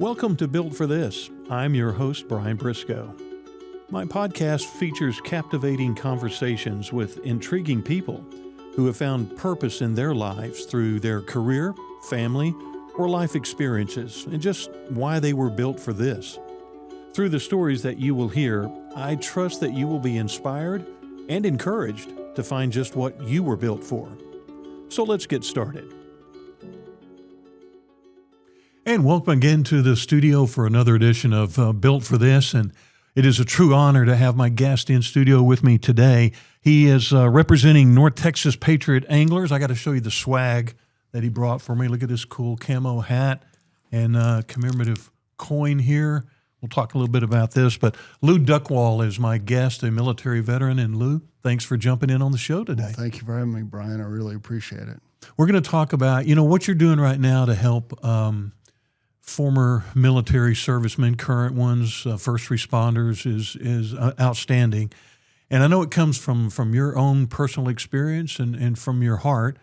Welcome to Built for This. I'm your host, Brian Briscoe. My podcast features captivating conversations with intriguing people who have found purpose in their lives through their career, family, or life experiences, and just why they were built for this. Through the stories that you will hear, I trust that you will be inspired and encouraged to find just what you were built for. So let's get started. And welcome again to the studio for another edition of Built for This. And it is a true honor to have my guest in studio with me today. He is representing North Texas Patriot Anglers. I got to show you the swag that he brought for me. Look at this cool camo hat and commemorative coin here. We'll talk a little bit about this, but Lew Duckwall is my guest, a military veteran. And Lew, thanks for jumping in on the show today. Well, thank you for having me, Brian. I really appreciate it. We're going to talk about, what you're doing right now to help former military servicemen, current ones, first responders is outstanding. And I know it comes from your own personal experience and from your heart.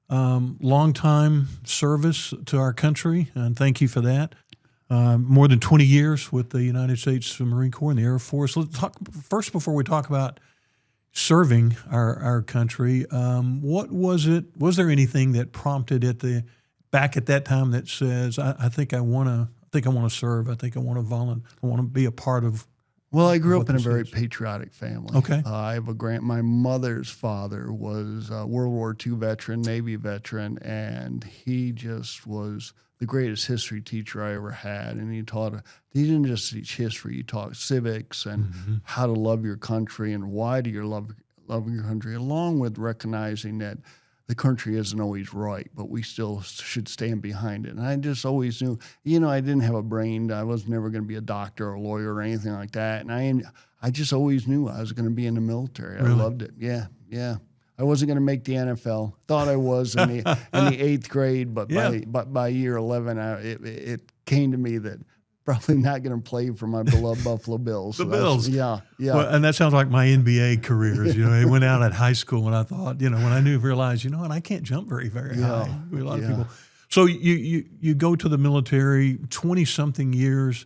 Long-time service to our country, and thank you for that. More than 20 years with the United States Marine Corps and the Air Force. Let's talk first before we talk about serving our country. What was it? Was there anything that prompted back at that time that says, I think I want to serve. I think I want to volunteer. I want to be a part of. Well, I grew up in a very patriotic family. Okay. I have my mother's father was a World War II veteran, Navy veteran, and he just was the greatest history teacher I ever had. And he didn't just teach history, he taught civics and how to love your country and why do you love your country, along with recognizing that the country isn't always right, but we still should stand behind it. And I just always knew, I didn't have a brain. I was never going to be a doctor or a lawyer or anything like that. And I just always knew I was going to be in the military. Really? I loved it. Yeah. I wasn't going to make the NFL. Thought I was in the 8th grade, but by year 11, it came to me that probably not going to play for my beloved Buffalo Bills. The Bills. Yeah. Well, and that sounds like my NBA careers. It went out at high school, and I thought, when I realized, and I can't jump very high. A lot of people. So you go to the military, 20-something years.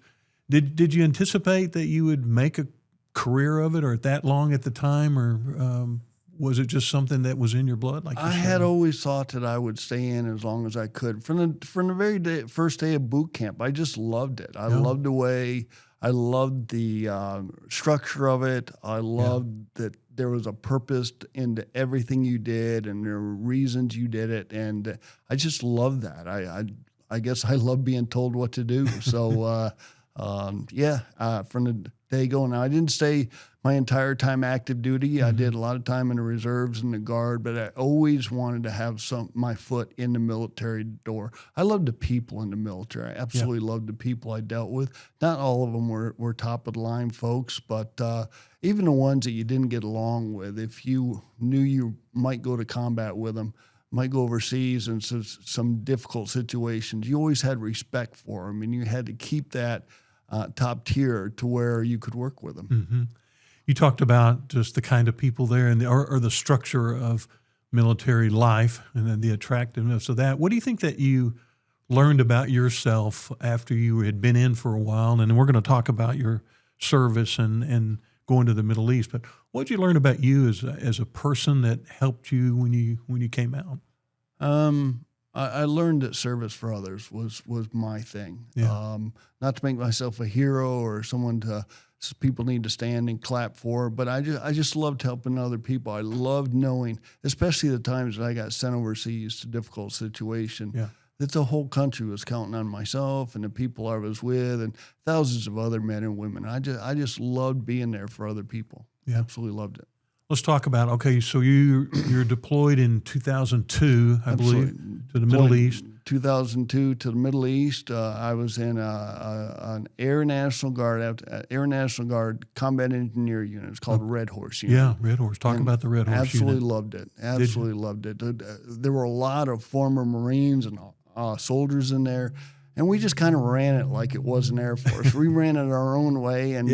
Did you anticipate that you would make a career of it, or that long at the time, or was it just something that was in your blood? I had always thought that I would stay in as long as I could. From the very first day of boot camp, I just loved it. I loved the way, I loved the structure of it. I loved that there was a purpose into everything you did, and there were reasons you did it. And I just loved that. I guess I love being told what to do. So, from the day going, now I didn't stay my entire time active duty. I did a lot of time in the reserves and the guard, but I always wanted to have my foot in the military door. I loved the people in the military. I absolutely loved the people I dealt with. Not all of them were top of the line folks, but even the ones that you didn't get along with, if you knew you might go to combat with them, might go overseas and some difficult situations, you always had respect for them, and you had to keep that top tier to where you could work with them. Mm-hmm. You talked about just the kind of people there and or the structure of military life and then the attractiveness of that. What do you think that you learned about yourself after you had been in for a while? And then we're going to talk about your service and going to the Middle East. But what did you learn about you as a person that helped you when you came out? I learned that service for others was my thing. Yeah. Not to make myself a hero or someone people need to stand and clap for, but I just loved helping other people. I loved knowing, especially the times that I got sent overseas to difficult situations, that the whole country was counting on myself and the people I was with and thousands of other men and women. I just loved being there for other people. Yeah. Absolutely loved it. Let's talk about, so you're deployed in 2002, I believe, to the Middle East. 2002 to the Middle East. I was in an Air National Guard Combat Engineer Unit. It's called Red Horse Unit. Yeah, Red Horse. Talk about the Red Horse Absolutely Unit. Loved it. Absolutely loved it. There were a lot of former Marines and soldiers in there, and we just kind of ran it like it was an Air Force. We ran it our own way, and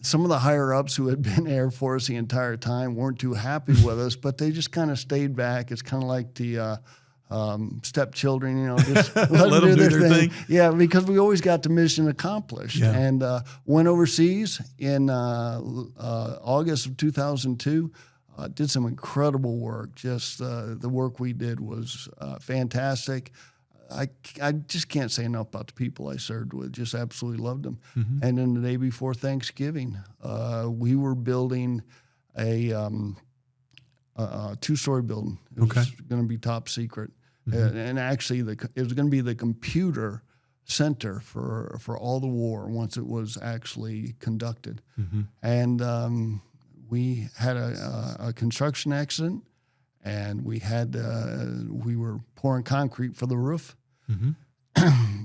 some of the higher-ups who had been Air Force the entire time weren't too happy with us, but they just kind of stayed back. It's kind of like the stepchildren, just let them do their thing. Yeah, because we always got the mission accomplished. Yeah. And went overseas in August of 2002. Did some incredible work. Just the work we did was fantastic. I just can't say enough about the people I served with. Just absolutely loved them. Mm-hmm. And then the day before Thanksgiving, we were building a 2-story building. It was going to be top secret. Mm-hmm. And actually, it was going to be the computer center for all the war once it was actually conducted. Mm-hmm. And we had a construction accident, and we were pouring concrete for the roof. Mm-hmm.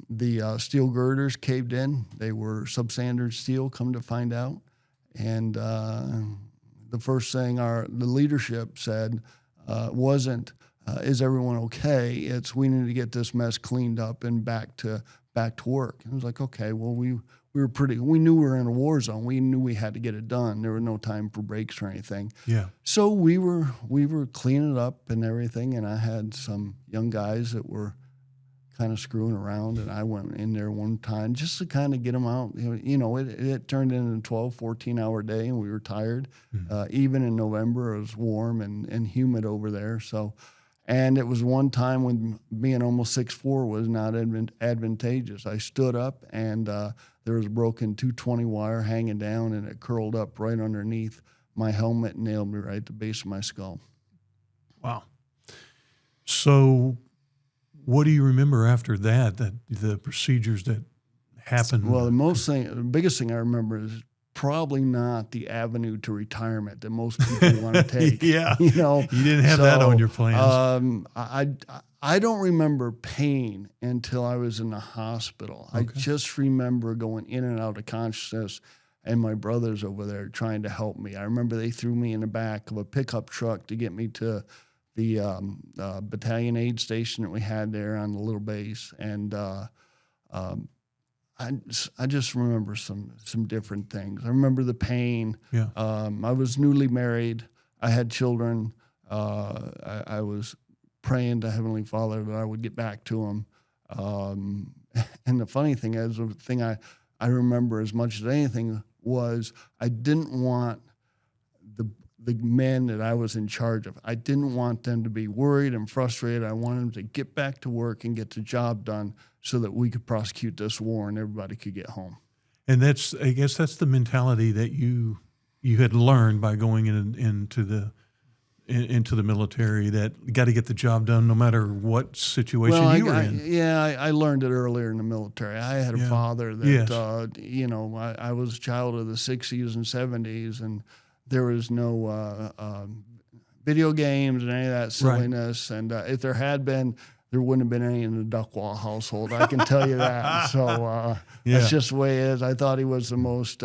The steel girders caved in. They were substandard steel, come to find out. And the first thing the leadership said wasn't, is everyone okay? It's, we need to get this mess cleaned up and back to work. And I was like, okay, well, we knew we were in a war zone. We knew we had to get it done. There was no time for breaks or anything. Yeah. So we were cleaning it up and everything, and I had some young guys that were kind of screwing around, and I went in there one time just to kind of get them out. It turned into a 12, 14-hour day, and we were tired. Mm-hmm. Even in November, it was warm and humid over there. So, and it was one time when being almost 6'4" was not advantageous. I stood up, and there was a broken 220 wire hanging down, and it curled up right underneath my helmet and nailed me right at the base of my skull. Wow. So what do you remember after that the procedures that happened? Well, the biggest thing I remember is probably not the avenue to retirement that most people want to take. Yeah. You didn't have that on your plans. I don't remember pain until I was in the hospital. Okay. I just remember going in and out of consciousness, and my brothers over there trying to help me. I remember they threw me in the back of a pickup truck to get me to the battalion aid station that we had there on the little base. And I just remember some different things. I remember the pain. Yeah. I was newly married. I had children. I was praying to Heavenly Father that I would get back to him. And the funny thing is, the thing I remember as much as anything was I didn't want the men that I was in charge of. I didn't want them to be worried and frustrated. I wanted them to get back to work and get the job done so that we could prosecute this war and everybody could get home. And I guess that's the mentality that you had learned by going into the military, that you got to get the job done no matter what situation you were in. I learned it earlier in the military. I had a father that, I was a child of the 60s and 70s, and there was no video games and any of that silliness. Right. And if there had been, there wouldn't have been any in the Duckwall household. I can tell you that. So that's just the way it is. I thought he was the most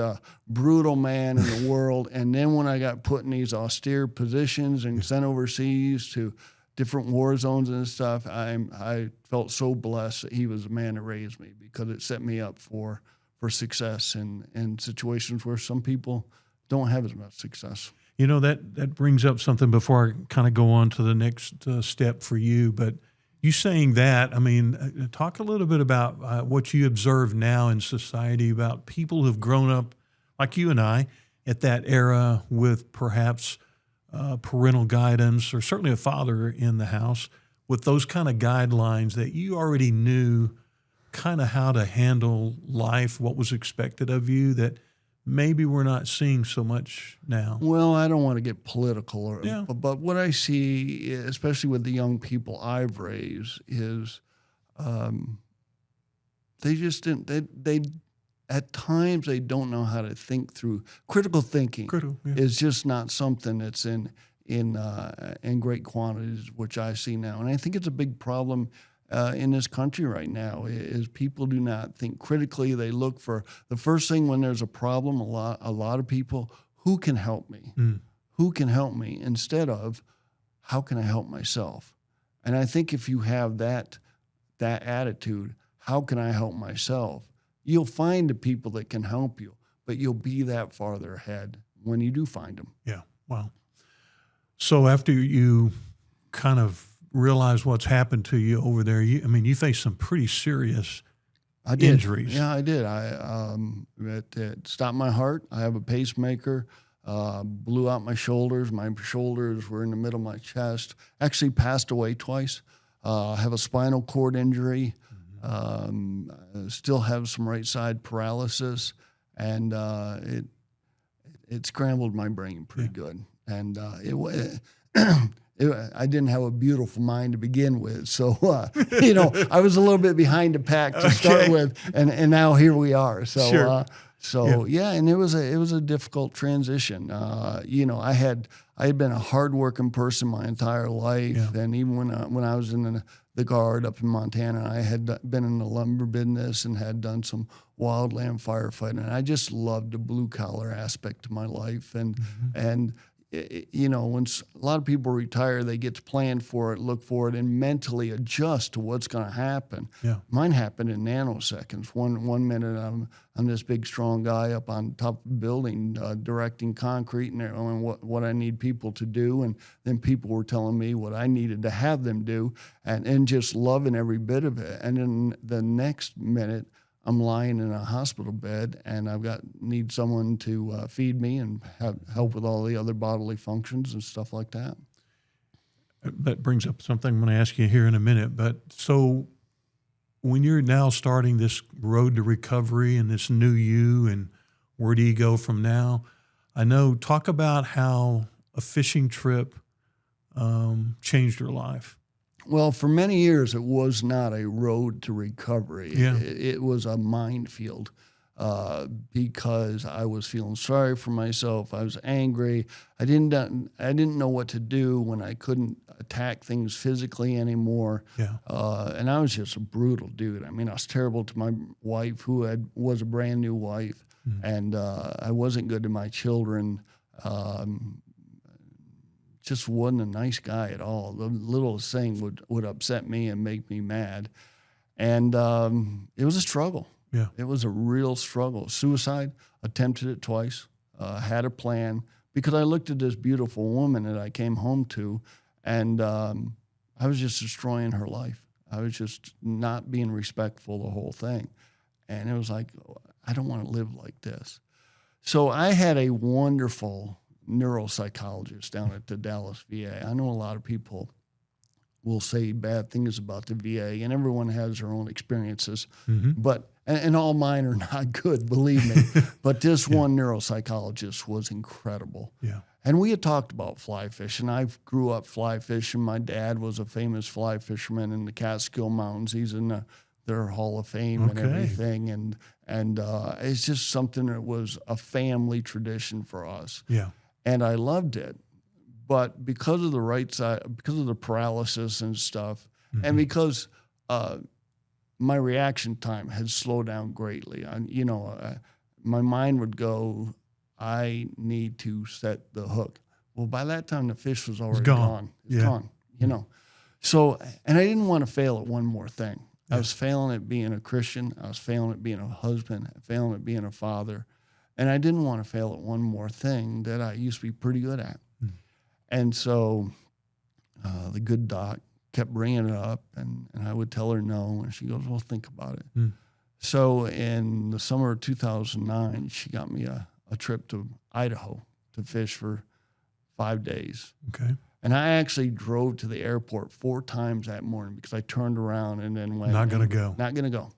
brutal man in the world. And then when I got put in these austere positions and sent overseas to different war zones and stuff, I felt so blessed that he was the man that raised me, because it set me up for success in situations where some people don't have as much success. That brings up something before I kind of go on to the next step for you. But you saying that, talk a little bit about what you observe now in society about people who've grown up like you and I at that era with perhaps parental guidance, or certainly a father in the house with those kind of guidelines that you already knew kind of how to handle life, what was expected of you, that maybe we're not seeing so much now. Well, I don't want to get political, but what I see, especially with the young people I've raised, is they just didn't. They at times they don't know how to think through. Critical thinking is just not something that's in great quantities, which I see now, and I think it's a big problem in this country right now. Is people do not think critically. They look for the first thing when there's a problem. A lot of people, who can help me? Who can help me? Instead of, how can I help myself? And I think if you have that attitude, how can I help myself? You'll find the people that can help you, but you'll be that farther ahead when you do find them. Yeah. Wow. So after you kind of realize what's happened to you over there, you faced some pretty serious injuries. Yeah, I did. It stopped my heart. I have a pacemaker. Blew out my shoulders. My shoulders were in the middle of my chest. Actually passed away twice. I have a spinal cord injury. Still have some right side paralysis, and it scrambled my brain pretty good. And I didn't have a beautiful mind to begin with, so I was a little bit behind the pack to start with, and now here we are. So. Sure. And it was a difficult transition. I had been a hardworking person my entire life, and even when I was in the Guard up in Montana, I had been in the lumber business and had done some wildland firefighting. And I just loved the blue collar aspect of my life, and when a lot of people retire, they get to plan for it, look for it, and mentally adjust to what's going to happen. Yeah. Mine happened in nanoseconds. One minute I'm this big, strong guy up on top of a building directing concrete and what I need people to do, and then people were telling me what I needed to have them do, and just loving every bit of it. And then the next minute, I'm lying in a hospital bed, and need someone to feed me and help with all the other bodily functions and stuff like that. That brings up something I'm going to ask you here in a minute. But so when you're now starting this road to recovery and this new you, and where do you go from now? Talk about how a fishing trip changed your life. Well, for many years, it was not a road to recovery. Yeah. It was a minefield because I was feeling sorry for myself. I was angry. I didn't know what to do when I couldn't attack things physically anymore. Yeah. And I was just a brutal dude. I was terrible to my wife, who was a brand new wife, and I wasn't good to my children. Just wasn't a nice guy at all. The littlest thing would upset me and make me mad. And it was a struggle. Yeah. It was a real struggle. Suicide, attempted it twice, had a plan, because I looked at this beautiful woman that I came home to, and I was just destroying her life. I was just not being respectful, the whole thing. And it was like, I don't want to live like this. So I had a wonderful neuropsychologist down at the Dallas VA. I know a lot of people will say bad things about the VA, and everyone has their own experiences, but and all mine are not good, believe me. But this one neuropsychologist was incredible. Yeah. And we had talked about fly fishing. I grew up fly fishing. My dad was a famous fly fisherman in the Catskill Mountains. He's in their Hall of Fame and everything. And it's just something that was a family tradition for us. Yeah. And I loved it. But because of the right side, because of the paralysis and stuff, and because my reaction time had slowed down greatly, my mind would go, I need to set the hook. Well, by that time, the fish was already gone. It's gone, So, and I didn't want to fail at one more thing. I was failing at being a Christian. I was failing at being a husband, failing at being a father. And I didn't want to fail at one more thing that I used to be pretty good at. And so the good doc kept bringing it up, and I would tell her no, and she goes, well, think about it. So in the summer of 2009, she got me a trip to Idaho to fish for 5 days. Okay. And I actually drove to the airport 4 times that morning because I turned around and then went. Not going to go. Not going to go.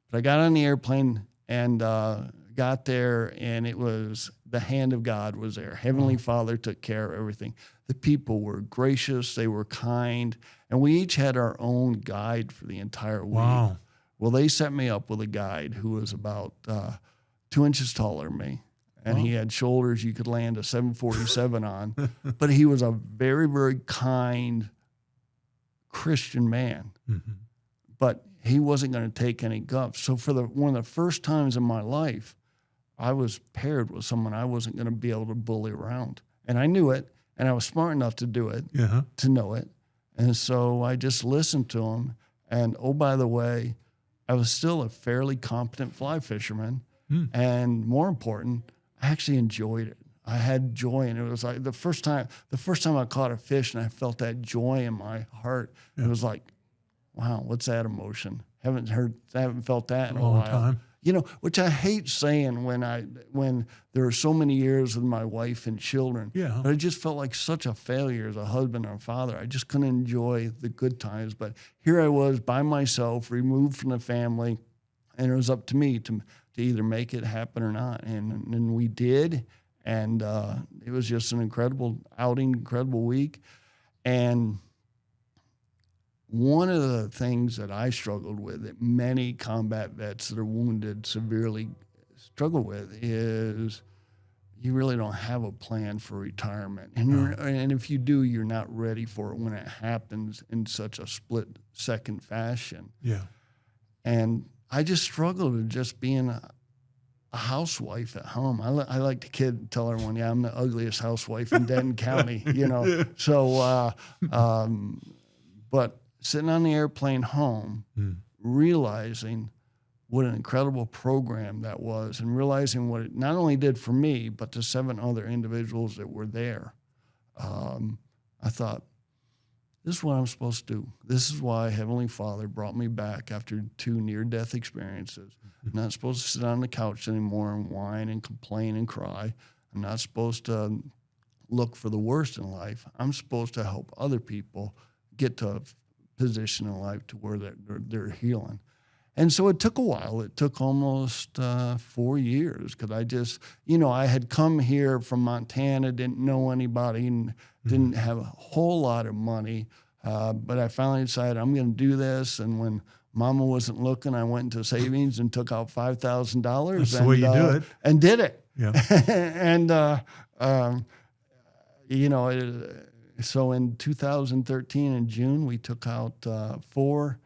But I got on the airplane and got there, and it was the hand of God was there. Heavenly Father took care of everything. The people were gracious. They were kind. And we each had our own guide for the entire week. Wow. Well, they set me up with a guide who was about 2 inches taller than me. And he had shoulders you could land a 747 on. But he was a very, very kind Christian man. But he wasn't going to take any guff. So for one of the first times in my life, I was paired with someone I wasn't going to be able to bully around. And I knew it, and I was smart enough to do it, to know it. And so I just listened to him. And, oh, by the way, I was still a fairly competent fly fisherman. And more important, I actually enjoyed it. I had joy, and it was like the first time I caught a fish and I felt that joy in my heart. It was like, wow, what's that emotion? Haven't felt that in a long while. time. Which I hate saying when there were so many years with my wife and children. Yeah. But I just felt like such a failure as a husband and a father. I just couldn't enjoy the good times. But here I was by myself, removed from the family, and it was up to me to either make it happen or not. And we did. And it was just an incredible outing, incredible week. And one of the things that I struggled with, that many combat vets that are wounded severely struggle with, is you really don't have a plan for retirement. And if you do, you're not ready for it when it happens in such a split-second fashion. Yeah. And I just struggled with just being a housewife at home. I like to tell everyone, I'm the ugliest housewife in Denton County, So, but sitting on the airplane home, realizing what an incredible program that was, and realizing what it not only did for me, but the 7 other individuals that were there, I thought, this is what I'm supposed to do. This is why Heavenly Father brought me back after 2 near-death experiences. I'm not supposed to sit on the couch anymore and whine and complain and cry. I'm not supposed to look for the worst in life. I'm supposed to help other people get to a position in life to where they're healing. And so it took a while. It took almost 4 years, because I just, I had come here from Montana, didn't know anybody, and didn't have a whole lot of money. But I finally decided I'm going to do this. And when Mama wasn't looking, I went into savings and took out $5,000. That's the way you do it. And did it. Yeah. And, so in 2013 in June, we took out 4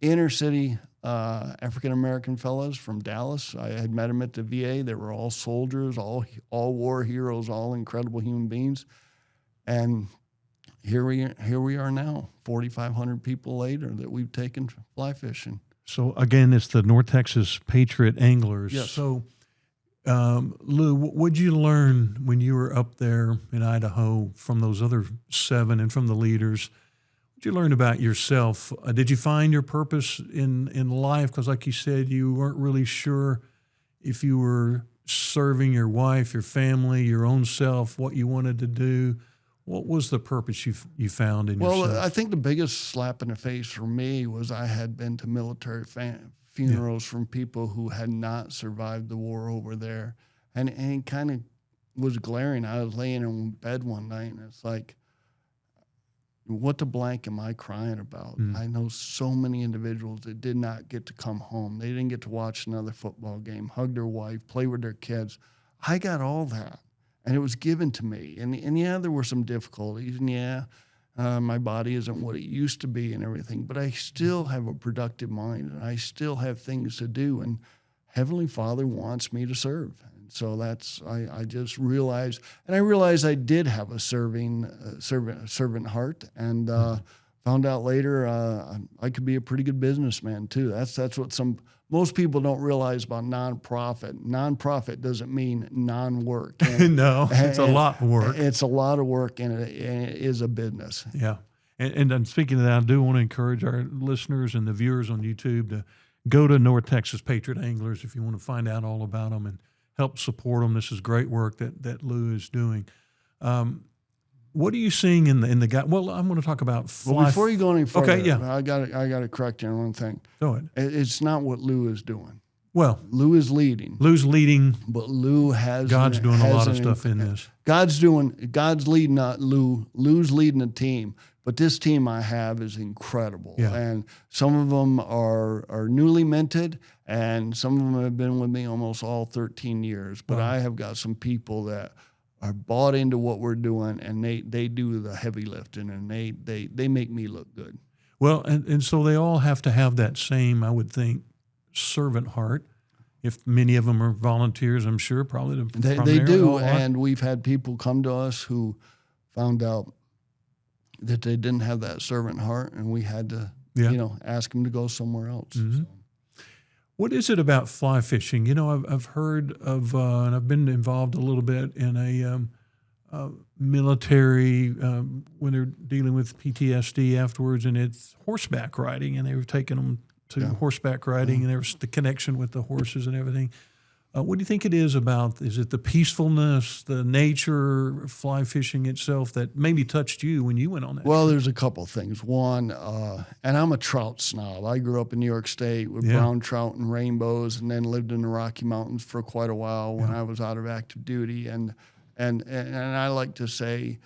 inner city African-American fellows from Dallas. I had met them at the VA. They were all soldiers, all war heroes, all incredible human beings. And here we are now, 4,500 people later, that we've taken fly fishing. So again, it's the North Texas Patriot Anglers. Yes. So, Lew, what'd you learn when you were up there in Idaho from those other 7 and from the leaders? What'd you learn about yourself? Did you find your purpose in life? Because like you said, you weren't really sure if you were serving your wife, your family, your own self, what you wanted to do. What was the purpose you found in yourself? Well, I think the biggest slap in the face for me was I had been to military funerals from people who had not survived the war over there. And it kind of was glaring. I was laying in bed one night, and it's like, what the blank am I crying about? I know so many individuals that did not get to come home. They didn't get to watch another football game, hug their wife, play with their kids. I got all that. And it was given to me. And yeah, there were some difficulties. And my body isn't what it used to be and everything. But I still have a productive mind, and I still have things to do. And Heavenly Father wants me to serve. And so I just realized. And I realized I did have a servant heart. And found out later I could be a pretty good businessman, too. That's what most people don't realize about nonprofit. Nonprofit doesn't mean non-work. No, it's a lot of work. It's a lot of work, and it is a business. Yeah. And speaking of that, I do want to encourage our listeners and the viewers on YouTube to go to North Texas Patriot Anglers if you want to find out all about them and help support them. This is great work that Lew is doing. What are you seeing in the guy? Well, I'm going to talk about fly. Well, before you go any further, okay, yeah. I got to correct you on one thing. Go ahead. It's not what Lew is doing. Well, Lew is leading. Lew's leading. But Lew has God's doing a lot of stuff in this. God's leading, not Lew. Lew's leading a team. But this team I have is incredible. Yeah. And some of them are newly minted, and some of them have been with me almost all 13 years. But Wow. I have got some people that are bought into what we're doing, and they do the heavy lifting, and they make me look good. Well, and so they all have to have that same, I would think, servant heart. If many of them are volunteers, I'm sure probably They do, and we've had people come to us who found out that they didn't have that servant heart, and we had to, ask them to go somewhere else. Mm-hmm. So. What is it about fly fishing? You know, I've heard of, and I've been involved a little bit in a military when they're dealing with PTSD afterwards, and it's horseback riding, and they were taking them to horseback riding, and there was the connection with the horses and everything. What do you think it is about? Is it the peacefulness, the nature, fly fishing itself that maybe touched you when you went on that? Well, there's a couple things. One, and I'm a trout snob. I grew up in New York State with brown trout and rainbows, and then lived in the Rocky Mountains for quite a while when I was out of active duty. And I like to say,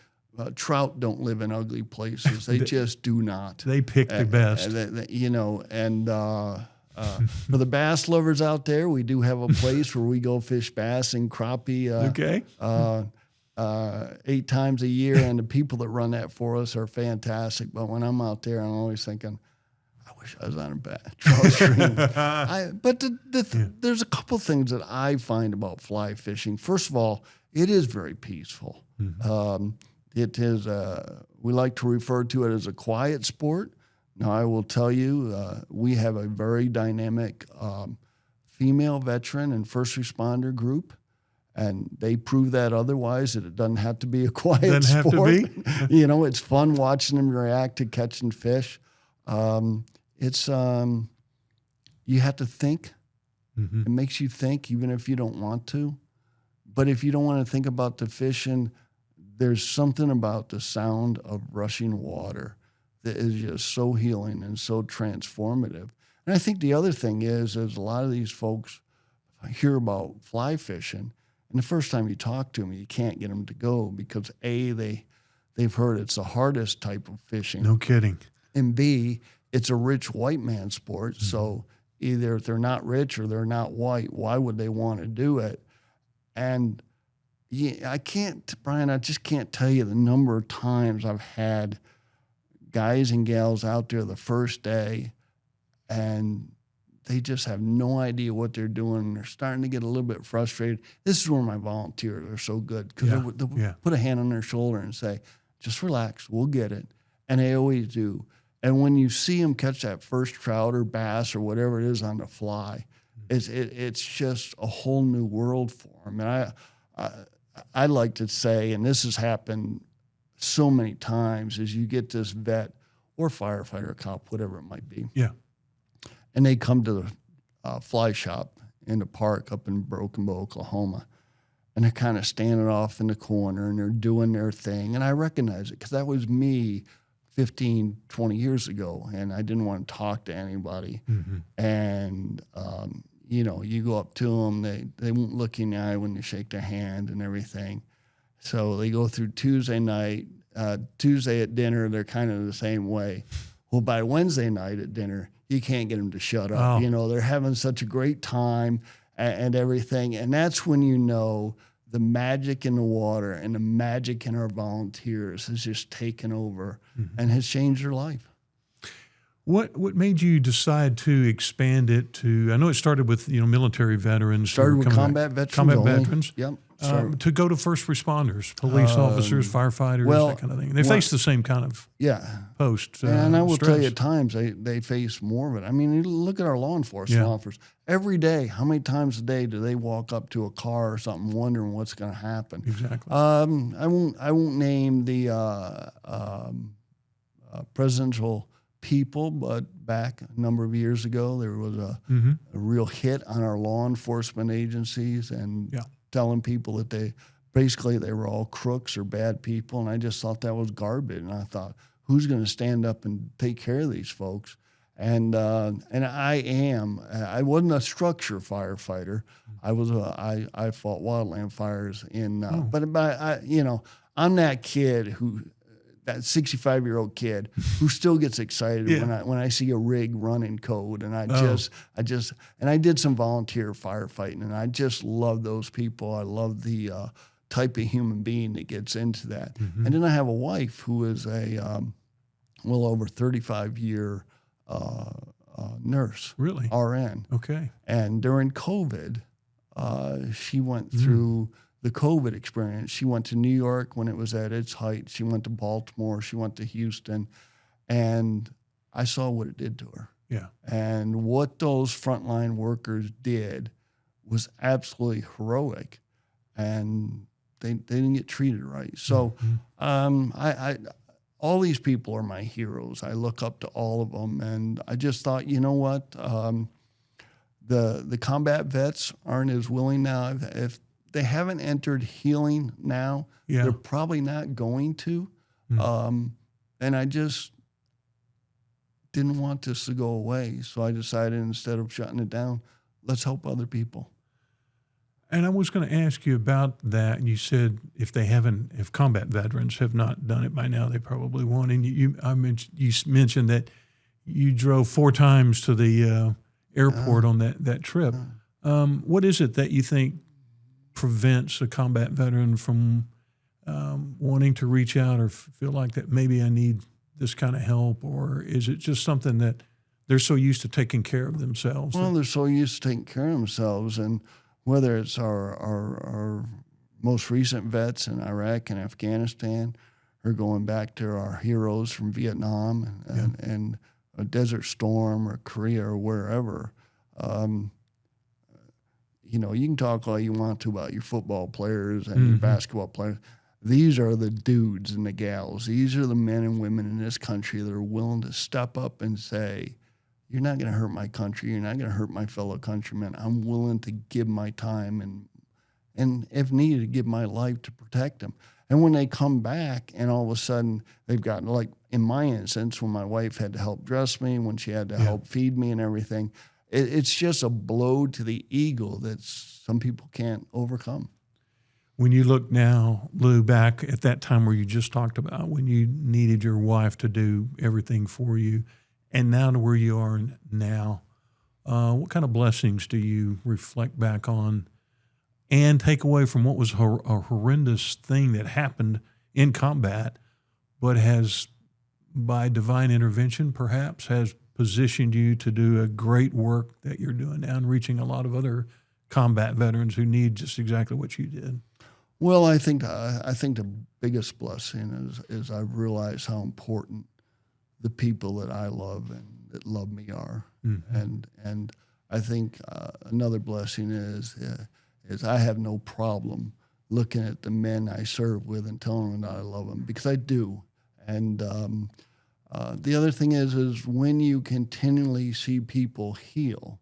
trout don't live in ugly places. They just do not. They pick the best. For the bass lovers out there, we do have a place where we go fish bass and crappie 8 times a year, and the people that run that for us are fantastic. But when I'm out there, I'm always thinking, I wish I was on a trout stream. There's a couple things that I find about fly fishing. First of all, it is very peaceful. Mm-hmm. It is, we like to refer to it as a quiet sport. Now, I will tell you, we have a very dynamic female veteran and first responder group, and they prove that otherwise, that it doesn't have to be a quiet sport. Doesn't have to be. You know, it's fun watching them react to catching fish. You have to think. Mm-hmm. It makes you think, even if you don't want to. But if you don't want to think about the fishing, there's something about the sound of rushing water that is just so healing and so transformative. And I think the other thing is a lot of these folks hear about fly fishing, and the first time you talk to them, you can't get them to go because A, they've heard it's the hardest type of fishing. No kidding. And B, it's a rich white man sport. Mm-hmm. So either if they're not rich or they're not white, why would they want to do it? And I just can't tell you the number of times I've had guys and gals out there the first day, and they just have no idea what they're doing. They're starting to get a little bit frustrated. This is where my volunteers are so good, because they'll put a hand on their shoulder and say, just relax, we'll get it. And they always do. And when you see them catch that first trout or bass or whatever it is on the fly, it's just a whole new world for them. And I like to say, and this has happened so many times, is you get this vet or firefighter, cop, whatever it might be. Yeah. And they come to the fly shop in the park up in Broken Bow, Oklahoma, and they're kind of standing off in the corner and they're doing their thing. And I recognize it because that was me 15, 20 years ago, and I didn't want to talk to anybody. Mm-hmm. And, you go up to them, they won't look you in the eye when you shake their hand and everything. So they go through Tuesday night. Tuesday at dinner, they're kind of the same way. Well, by Wednesday night at dinner, you can't get them to shut up. Oh. They're having such a great time and everything. And that's when you know the magic in the water and the magic in our volunteers has just taken over and has changed their life. What made you decide to expand it to? I know it started with military veterans. Started with combat veterans. Combat veterans. Yep. To go to first responders, police officers, firefighters, that kind of thing. They face the same kind of post. And I will tell you, at times they face more of it. I mean, you look at our law enforcement officers. Every day, how many times a day do they walk up to a car or something, wondering what's going to happen? Exactly. I won't name the presidential people, but back a number of years ago, there was a real hit on our law enforcement agencies and telling people that they were all crooks or bad people. And I just thought that was garbage. And I thought, who's going to stand up and take care of these folks? And I wasn't a structure firefighter. I fought wildland fires I'm that kid that 65-year-old kid who still gets excited when I see a rig running code, and I did some volunteer firefighting, and I just love those people. I love the type of human being that gets into that. Mm-hmm. And then I have a wife who is a over 35-year nurse, really, RN. Okay. And during COVID, she went through the COVID experience. She went to New York when it was at its height. She went to Baltimore. She went to Houston. And I saw what it did to her. Yeah. And what those frontline workers did was absolutely heroic, and they didn't get treated right. So I all these people are my heroes. I look up to all of them, and I just thought, you know what? The combat vets aren't as willing now. If they haven't entered healing now, they're probably not going to. And I just didn't want this to go away. So I decided, instead of shutting it down, let's help other people. And I was going to ask you about that. And you said if combat veterans have not done it by now, they probably won't. And you mentioned that you drove 4 times to the airport on that trip. What is it that you think prevents a combat veteran from wanting to reach out or feel like that maybe I need this kind of help? Or is it just something that they're so used to taking care of themselves? Well, they're so used to taking care of themselves. And whether it's our most recent vets in Iraq and Afghanistan, or going back to our heroes from Vietnam and a Desert Storm or Korea or wherever, you can talk all you want to about your football players and your basketball players. These are the dudes and the gals. These are the men and women in this country that are willing to step up and say, you're not going to hurt my country. You're not going to hurt my fellow countrymen. I'm willing to give my time and if needed, give my life to protect them. And when they come back and all of a sudden they've got, like in my instance, when my wife had to help dress me, when she had to help feed me and everything, it's just a blow to the ego that some people can't overcome. When you look now, Lew, back at that time where you just talked about when you needed your wife to do everything for you, and now to where you are now, what kind of blessings do you reflect back on and take away from what was a horrendous thing that happened in combat, but has, by divine intervention perhaps, has positioned you to do a great work that you're doing now and reaching a lot of other combat veterans who need just exactly what you did? Well, I think the biggest blessing is I've realized how important the people that I love and that love me are, and I think another blessing is I have no problem looking at the men I serve with and telling them that I love them, because I do. And the other thing is when you continually see people heal,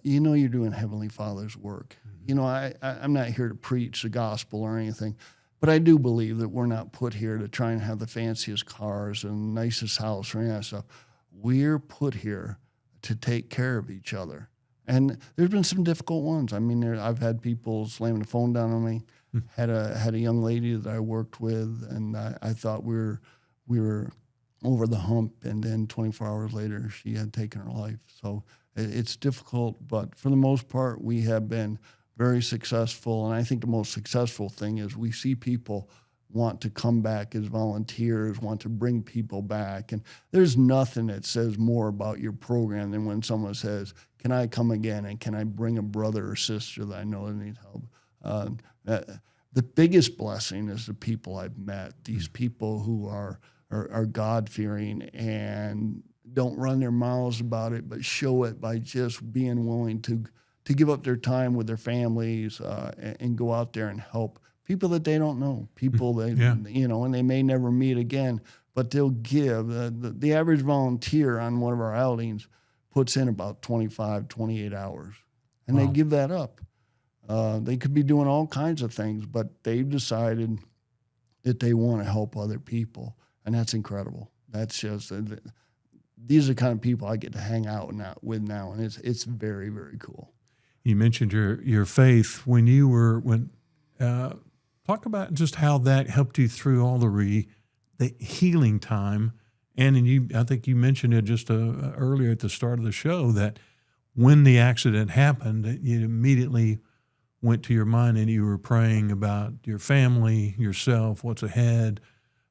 you're doing Heavenly Father's work. I'm not here to preach the gospel or anything, but I do believe that we're not put here to try and have the fanciest cars and nicest house or any of that stuff. We're put here to take care of each other. And there's been some difficult ones. I mean, I've had people slamming the phone down on me. Had a young lady that I worked with, and I thought we were over the hump, and then 24 hours later, she had taken her life. So it's difficult, but for the most part, we have been very successful. And I think the most successful thing is we see people want to come back as volunteers, want to bring people back. And there's nothing that says more about your program than when someone says, can I come again, and can I bring a brother or sister that I know that needs help? The biggest blessing is the people I've met, these people who are God-fearing and don't run their mouths about it, but show it by just being willing to give up their time with their families and go out there and help people that they don't know, people that, and they may never meet again, but they'll give. The average volunteer on one of our outings puts in about 25, 28 hours, and they give that up. They could be doing all kinds of things, but they've decided that they want to help other people, and that's incredible. That's just, these are the kind of people I get to hang out with now, and it's very, very cool. You mentioned your faith when you were talk about just how that helped you through all the healing time, and I think you mentioned it just earlier at the start of the show that when the accident happened, it immediately went to your mind and you were praying about your family, yourself, what's ahead.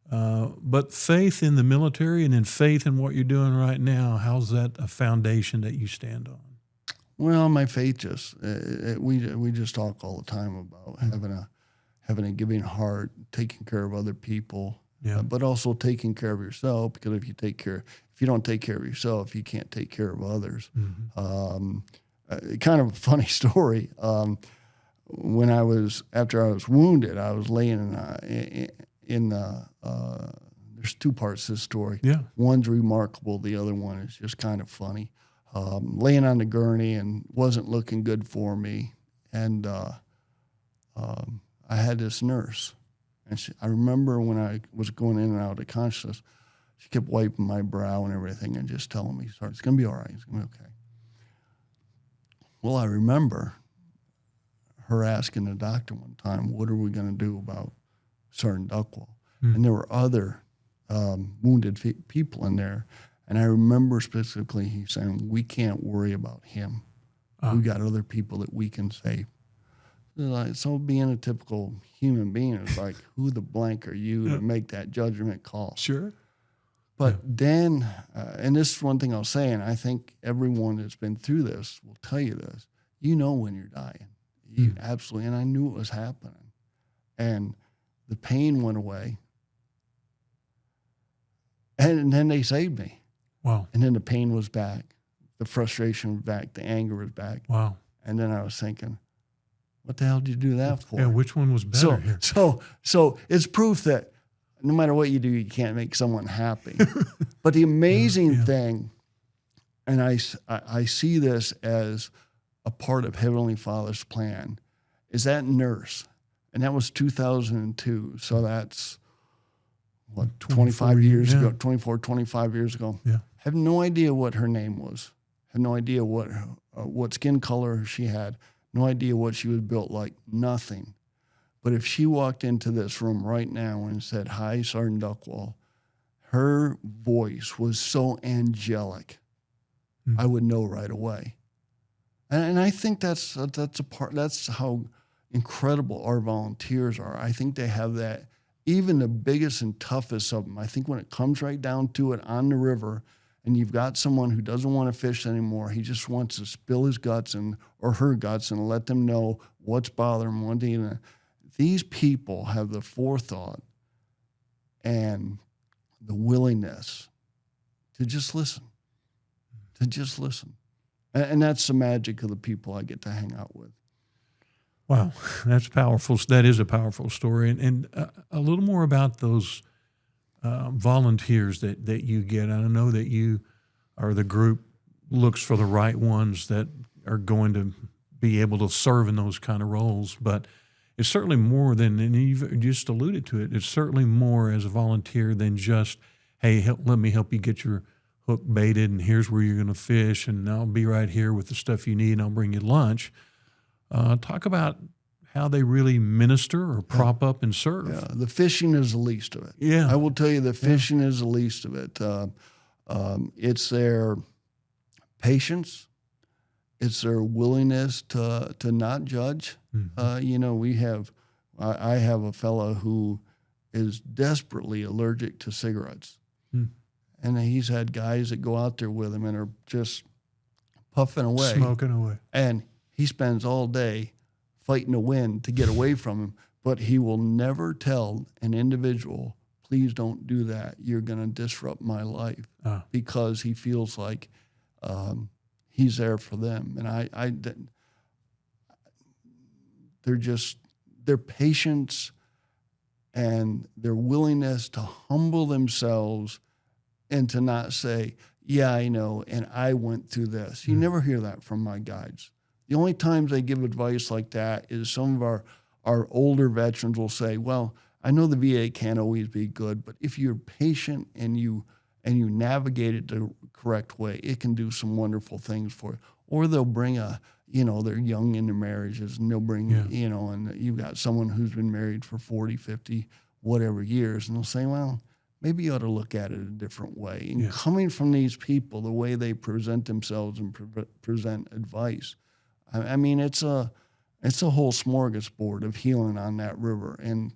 But faith in the military and in faith in what you're doing right now, how's that a foundation that you stand on? Well, my faith we just talk all the time about having a giving heart, taking care of other people, but also taking care of yourself. Because if if you don't take care of yourself, you can't take care of others. Mm-hmm. Kind of a funny story. When after I was wounded, I was laying there's two parts to this story. Yeah. One's remarkable. The other one is just kind of funny. Laying on the gurney and wasn't looking good for me. And I had this nurse. And I remember when I was going in and out of consciousness, she kept wiping my brow and everything and just telling me, it's going to be all right. It's going to be okay. Well, I remember her asking the doctor one time, what are we going to do about Sergeant Duckwall? And there were other wounded people in there. And I remember specifically he saying, we can't worry about him. We got other people that we can save. So being a typical human being is like, who the blank are you to make that judgment call? Sure. But then, and this is one thing I'll say, and I think everyone that's been through this will tell you this, you know when you're dying. You absolutely, and I knew it was happening. And the pain went away. And then they saved me. Wow. And then the pain was back. The frustration was back. The anger was back. Wow. And then I was thinking, what the hell did you do that for? Yeah, which one was better here? So it's proof that no matter what you do, you can't make someone happy. But the amazing thing, and I see this as a part of Heavenly Father's plan, is that nurse. And that was 2002. So that's, 25 years ago, 25 years ago. Yeah. Have no idea what her name was. Have no idea what skin color she had. No idea what she was built like. Nothing. But if she walked into this room right now and said, "Hi, Sergeant Duckwall," her voice was so angelic, I would know right away. And I think that's a part. That's how incredible our volunteers are. I think they have that. Even the biggest and toughest of them, I think when it comes right down to it on the river, and you've got someone who doesn't want to fish anymore, he just wants to spill his guts or her guts and let them know what's bothering him. These people have the forethought and the willingness to just listen, And that's the magic of the people I get to hang out with. Wow, that's powerful. That is a powerful story. And a little more about those volunteers that you get. And I know that you or the group looks for the right ones that are going to be able to serve in those kind of roles. But it's certainly more than, and you've just alluded to it, it's certainly more as a volunteer than just, hey, let me help you get your hook baited, and here's where you're going to fish, and I'll be right here with the stuff you need, and I'll bring you lunch. Talk about how they really minister or prop up and serve. Yeah, the fishing is the least of it. Yeah. I will tell you the fishing is the least of it. It's their patience. It's their willingness to not judge. Mm-hmm. I have a fellow who is desperately allergic to cigarettes. Mm. And he's had guys that go out there with him and are just puffing away. Smoking away. And he spends all day fighting the wind to get away from him, but he will never tell an individual, please don't do that. You're going to disrupt my life, because he feels like he's there for them. And their patience and their willingness to humble themselves and to not say, yeah, I know, and I went through this. You never hear that from my guides. The only times they give advice like that is some of our older veterans will say, well, I know the VA can't always be good, but if you're patient and you navigate it the correct way, it can do some wonderful things for you. Or they'll bring they're young in their marriages, and they'll bring, and you've got someone who's been married for 40, 50, whatever years, and they'll say, well, maybe you ought to look at it a different way. And coming from these people, the way they present themselves and present advice, I mean, it's a whole smorgasbord of healing on that river. And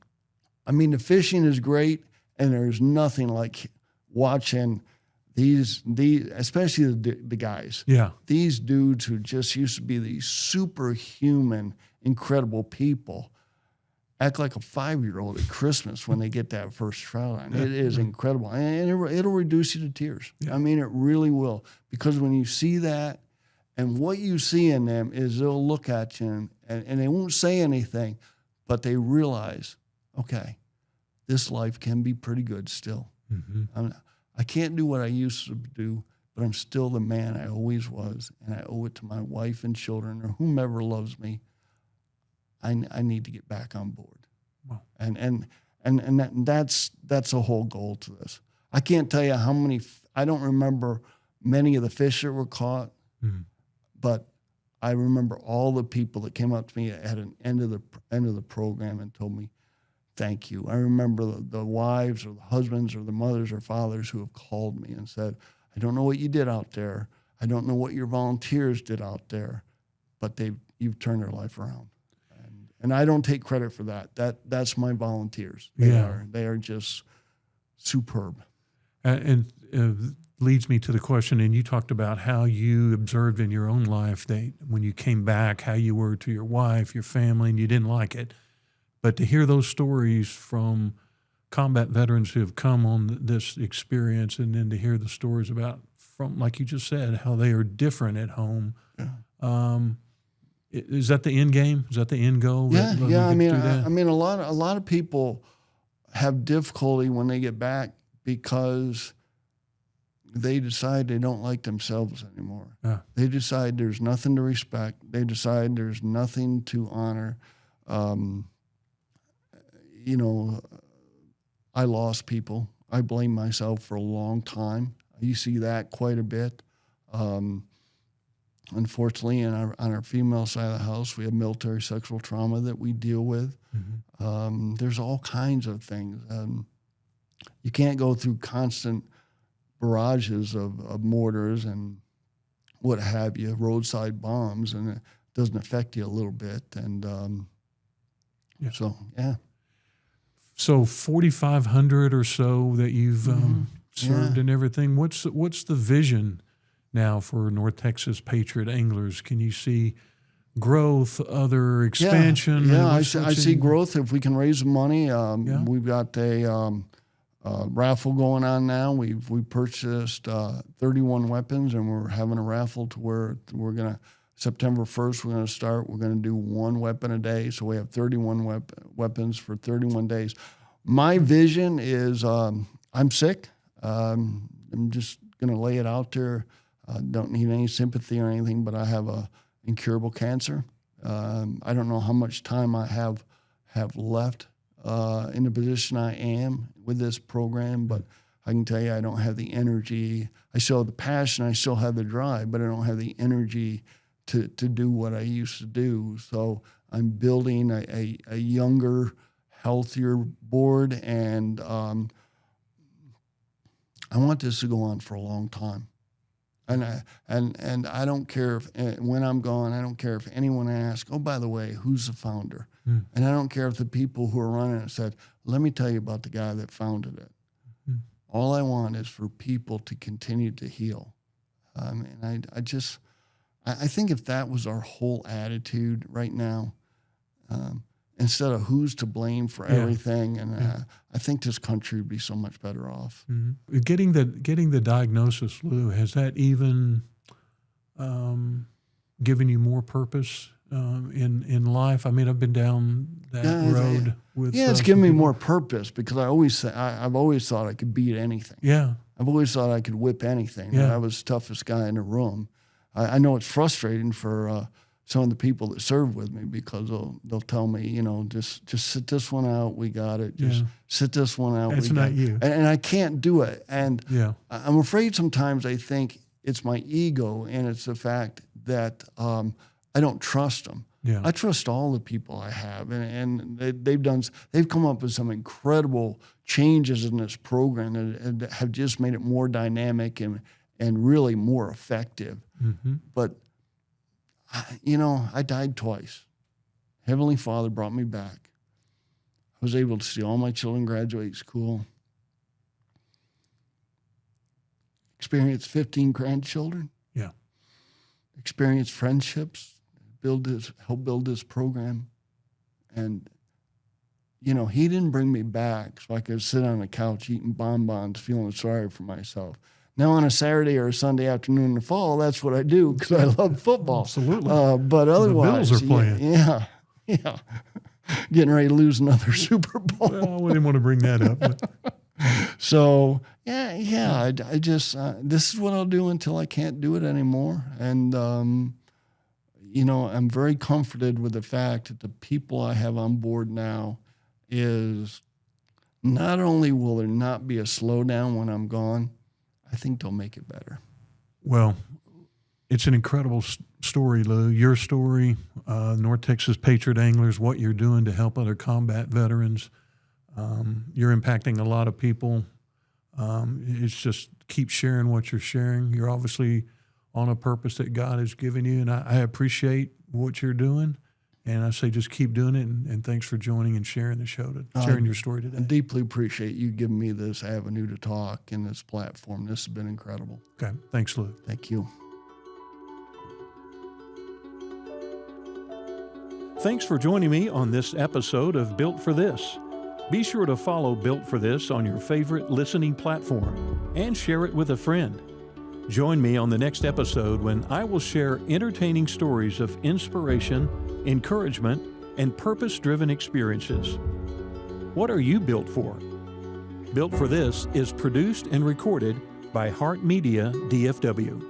I mean, the fishing is great, and there's nothing like watching these especially the guys. Yeah, these dudes who just used to be these superhuman, incredible people, act like a 5-year-old at Christmas when they get that first trout on. It is incredible. And it'll reduce you to tears. Yeah. I mean, it really will. Because when you see that, and what you see in them is they'll look at you and they won't say anything, but they realize, okay, this life can be pretty good still. Mm-hmm. I can't do what I used to do, but I'm still the man I always was, and I owe it to my wife and children or whomever loves me. I need to get back on board. Wow. And that's the whole goal to this. I can't tell you how many, I don't remember many of the fish that were caught, but I remember all the people that came up to me at an end of the program and told me, thank you. I remember the wives or the husbands or the mothers or fathers who have called me and said, I don't know what you did out there. I don't know what your volunteers did out there, but you've turned their life around. And I don't take credit for that. That's my volunteers. They are just superb. And leads me to the question, and you talked about how you observed in your own life that when you came back, how you were to your wife, your family, and you didn't like it. But to hear those stories from combat veterans who have come on this experience, and then to hear the stories about, from like you just said, how they are different at home. Yeah. Is that the end game? Is that the end goal? Yeah. I mean, a lot of people have difficulty when they get back because they decide they don't like themselves anymore. Yeah. They decide there's nothing to respect. They decide there's nothing to honor. I lost people. I blame myself for a long time. You see that quite a bit. Unfortunately, on our female side of the house, we have military sexual trauma that we deal with. Mm-hmm. There's all kinds of things. You can't go through constant barrages of mortars and what have you, roadside bombs, and it doesn't affect you a little bit. And so, yeah. So 4,500 or so that you've served and everything. What's the vision now for North Texas Patriot Anglers? Can you see growth, other expansion? Yeah, I see growth if we can raise the money. We've got a raffle going on now. We purchased 31 weapons, and we're having a raffle to where we're going to, September 1st, we're going to start. We're going to do one weapon a day. So we have 31 weapons for 31 days. My vision is I'm sick. I'm just going to lay it out there. Don't need any sympathy or anything, but I have a incurable cancer. I don't know how much time I have left in the position I am with this program, but I can tell you I don't have the energy. I still have the passion. I still have the drive, but I don't have the energy to do what I used to do. So I'm building a younger, healthier board, and I want this to go on for a long time. And I don't care if when I'm gone, I don't care if anyone asks, oh, by the way, who's the founder? And I don't care if the people who are running it said, let me tell you about the guy that founded it. All I want is for people to continue to heal. And I think if that was our whole attitude right now, instead of who's to blame for everything, and I think this country would be so much better off. Mm-hmm. Getting the diagnosis, Lew, has that even given you more purpose in life? I mean, I've been down that road with. Yeah, it's given me more purpose because I've always thought I could beat anything. Yeah, I've always thought I could whip anything. Yeah. That I was the toughest guy in the room. I know it's frustrating for some of the people that serve with me because they'll tell me, just sit this one out, we got it. Just sit this one out. That's not you. And I can't do it. And I'm afraid sometimes I think it's my ego, and it's the fact that I don't trust them. Yeah. I trust all the people I have, and they've come up with some incredible changes in this program that have just made it more dynamic and really more effective. Mm-hmm. But I died twice. Heavenly Father brought me back. I was able to see all my children graduate school, experience 15 grandchildren. Yeah. Experience friendships, help build this program. And he didn't bring me back so I could sit on the couch eating bonbons, feeling sorry for myself. Now on a Saturday or a Sunday afternoon in the fall, that's what I do because I love football. Absolutely. But otherwise, the Bills are playing. Yeah. Getting ready to lose another Super Bowl. Well, we didn't want to bring that up. But. So, I just, this is what I'll do until I can't do it anymore. And, I'm very comforted with the fact that the people I have on board now is not only will there not be a slowdown when I'm gone, I think they'll make it better. Well, it's an incredible story, Lew. Your story, North Texas Patriot Anglers, what you're doing to help other combat veterans. You're impacting a lot of people. It's just keep sharing what you're sharing. You're obviously on a purpose that God has given you, and I appreciate what you're doing. And I say just keep doing it, and thanks for joining and sharing the show, sharing your story today. I deeply appreciate you giving me this avenue to talk and this platform. This has been incredible. Okay. Thanks, Lew. Thank you. Thanks for joining me on this episode of Built for This. Be sure to follow Built for This on your favorite listening platform and share it with a friend. Join me on the next episode when I will share entertaining stories of inspiration, encouragement, and purpose-driven experiences. What are you built for? Built for This is produced and recorded by Heart Media DFW.